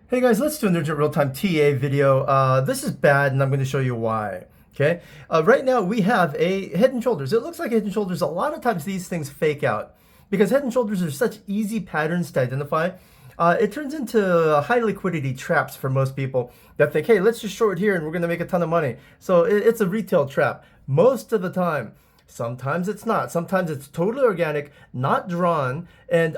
Hey guys, let's do an urgent real-time TA video. This is bad and I'm going to show you why. Okay, right now we have a Head and Shoulders. It looks like Head and Shoulders. A lot of times these things fake out because Head and Shoulders are such easy patterns to identify. It turns into high liquidity traps for most people that think, hey, let's just short here and we're going to make a ton of money. So it's a retail trap most of the time. Sometimes it's not. Sometimes it's totally organic, not drawn, and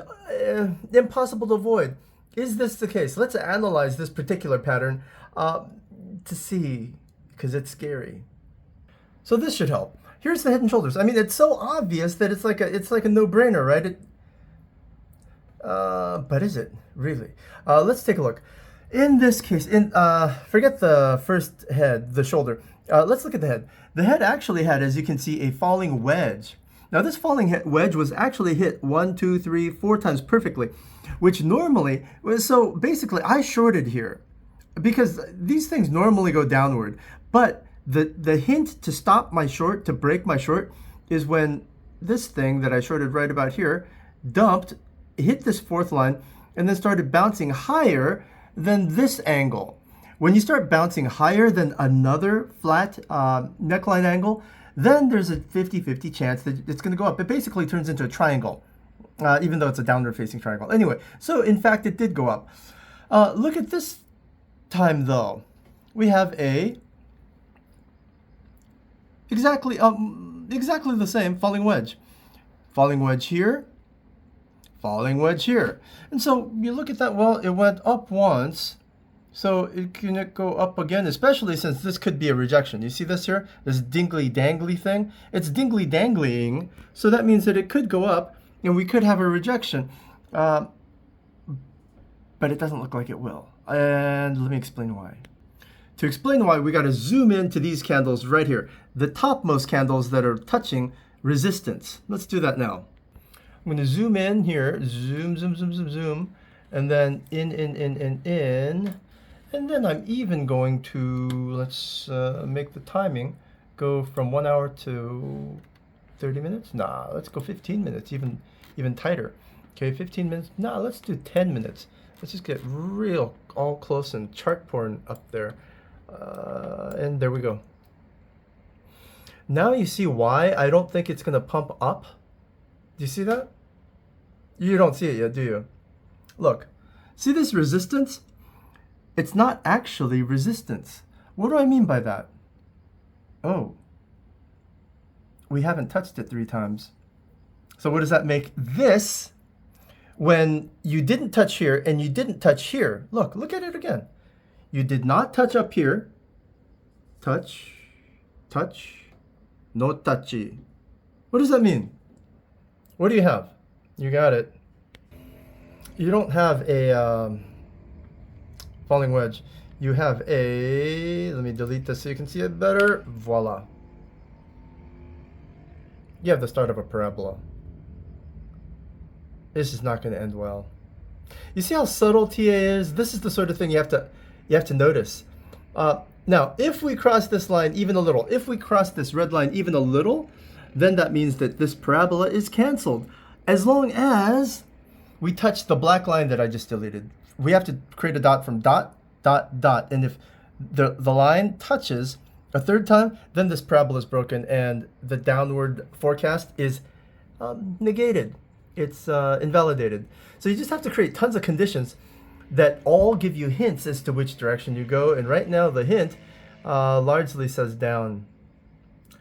impossible to avoid. Is this the case? Let's analyze this particular pattern to see, because it's scary. So this should help. Here's the Head and Shoulders. I mean, it's so obvious that it's like a no-brainer, right? But is it really? Let's take a look. In this case, forget the first head, the shoulder. Let's look at the head. The head actually had, as you can see, a falling wedge. Now this falling wedge was actually hit 1, 2, 3, 4 times perfectly, which normally, so basically I shorted here because these things normally go downward. But the hint to stop my short, to break my short, is when this thing that I shorted right about here dumped, hit this fourth line, and then started bouncing higher than this angle. When you start bouncing higher than another flat neckline angle, then there's a 50-50 chance that it's going to go up. It basically turns into a triangle, even though it's a downward facing triangle. Anyway, so in fact, it did go up. Look at this time, though. We have exactly the same falling wedge. Falling wedge here, falling wedge here. And so you look at that, well, it went up once. So it can go up again, especially since this could be a rejection. You see this here? This dingly-dangly thing? It's dingly-dangling, so that means that it could go up, and we could have a rejection. But it doesn't look like it will. And let me explain why. To explain why, we got to zoom into these candles right here. The topmost candles that are touching resistance. Let's do that now. I'm going to zoom in here. Zoom, zoom, zoom, zoom, zoom. And then in. And then I'm even going to, let's make the timing go from 1 hour to 30 minutes. Nah, let's go 15 minutes, even tighter. Okay, 15 minutes. Nah, let's do 10 minutes. Let's just get real all close and chart porn up there. And there we go. Now you see why I don't think it's going to pump up. Do you see that? You don't see it yet, do you? Look, see this resistance? It's not actually resistance. What do I mean by that? Oh, we haven't touched it 3 times. So what does that make this when you didn't touch here and you didn't touch here? Look at it again. You did not touch up here. Touch, touch, no touchy. What does that mean? What do you have? You got it. You don't have a falling wedge. You have a, let me delete this so you can see it better. Voila. You have the start of a parabola. This is not going to end well. You see how subtle TA is? This is the sort of thing you have to notice. Now, if we cross this line even a little, if we cross this red line even a little, then that means that this parabola is canceled. As long as we touch the black line that I just deleted. We have to create a dot from dot, dot, dot. And if the line touches a 3rd time, then this parabola is broken and the downward forecast is negated. It's invalidated. So you just have to create tons of conditions that all give you hints as to which direction you go. And right now the hint largely says down.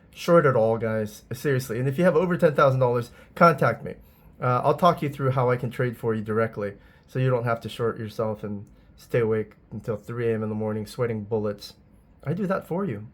Short it all, guys. Seriously. And if you have over $10,000, contact me. I'll talk you through how I can trade for you directly, so you don't have to short yourself and stay awake until 3 a.m. in the morning sweating bullets. I do that for you.